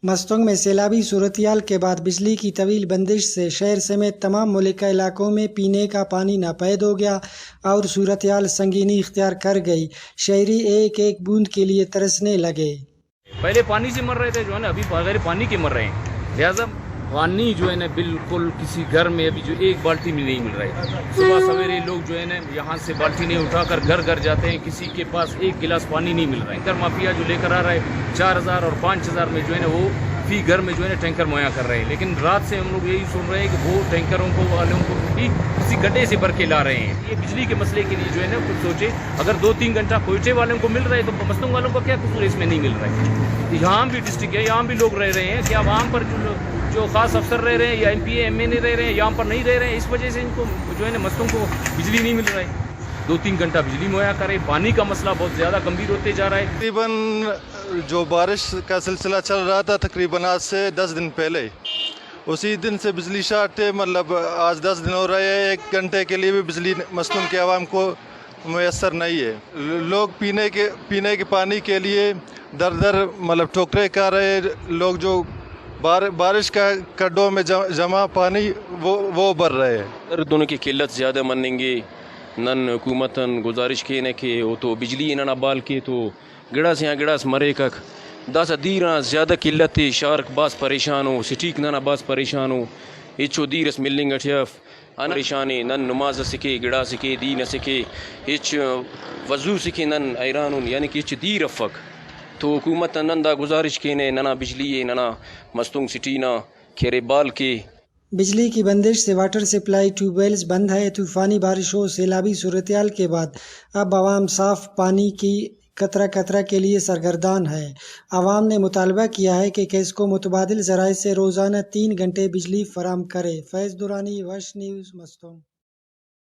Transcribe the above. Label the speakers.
Speaker 1: مستونگ میں سیلابی صورتحال کے بعد بجلی کی طویل بندش سے شہر سمیت تمام ملکہ علاقوں میں پینے کا پانی ناپید ہو گیا اور صورتحال سنگینی اختیار کر گئی۔ شہری ایک ایک بوند کے لیے ترسنے لگے۔
Speaker 2: پہلے پانی سے مر رہے تھے، جو ہے نا ابھی بغیر پانی کے مر رہے ہیں۔ لہٰذا پانی جو ہے نا بالکل کسی گھر میں ابھی جو ایک بالٹی میں نہیں مل رہا ہے۔ صبح سویرے لوگ جو ہے نا یہاں سے بالٹی نہیں اٹھا کر گھر گھر جاتے ہیں، کسی کے پاس ایک گلاس پانی نہیں مل رہا ہے۔ ٹینکر مافیا جو لے کر آ رہا ہے 4000 اور 5000 میں جو ہے نا وہ فی گھر میں جو ہے نا ٹینکر مہیا کر رہے ہیں، لیکن رات سے ہم لوگ یہی سن رہے ہیں کہ وہ ٹینکروں کو والوں کو بھی کسی گڈھے سے بھر کے لا رہے ہیں۔ یہ بجلی کے مسئلے کے لیے جو ہے نا کچھ سوچے، اگر 2-3 گھنٹہ کوئٹے والوں کو مل رہا ہے تو مستونگ والوں کو کیا قصور اس میں نہیں مل رہا ہے؟ یہاں بھی ڈسٹرکٹ ہے، یہاں بھی لوگ رہ رہے ہیں، کیا وہاں پر جو خاص افسر رہ رہے ہیں یا M P A M N A رہ رہے ہیں یہاں پر نہیں رہ رہے ہیں، اس وجہ سے ان کو جو ہے نا مستونگ کو بجلی نہیں مل رہا ہے۔ 2-3 گھنٹہ بجلی مہیا کرے۔ پانی کا مسئلہ بہت زیادہ گمبھیر ہوتے جا رہا ہے۔
Speaker 3: تقریباً جو بارش کا سلسلہ چل رہا تھا تقریباً آج سے 10 دن پہلے، اسی دن سے بجلی شارٹ ہے۔ مطلب آج 10 دن ہو رہے ہیں، 1 گھنٹے کے لیے بھی بجلی مستونگ کے عوام کو میسر نہیں ہے۔ لوگ پینے کے پانی کے لیے در در مطلب ٹھوکریں کھا رہے ہیں۔ لوگ جو بارش کا گڈھوں میں جمع پانی وہ بھر رہے ہیں۔
Speaker 4: دونوں کی قلت زیادہ منیں گے نن حکومتاً گزارش کینے کے وہ تو بجلی انہاں بال کے تو گڑاس یا گڑاس مرے کک داسا دیراں زیادہ قلت شارک باس پریشان ہو، سٹیک نانا باس پریشان ہو، ہچو دیرس ملنگ اٹھیف ان پریشانی نن نماز سکے گڑا سکے دین سکے ہچ وضو سکے نن ایرانون یعنی کہ ہچ دیر افک تو حکومت نن دا گزارش کینے ننا بجلی ننا مستونگ سٹی نا کھیرے بال کے۔
Speaker 1: بجلی کی بندش سے واٹر سپلائی ٹیوب ویلز بند ہے۔ طوفانی بارشوں سیلابی صورتحال کے بعد اب عوام صاف پانی کی قطرہ قطرہ کے لیے سرگردان ہے۔ عوام نے مطالبہ کیا ہے کہ کیسکو متبادل ذرائع سے روزانہ 3 گھنٹے بجلی فراہم کرے۔ فیض درانی، وش نیوز، مستونگ۔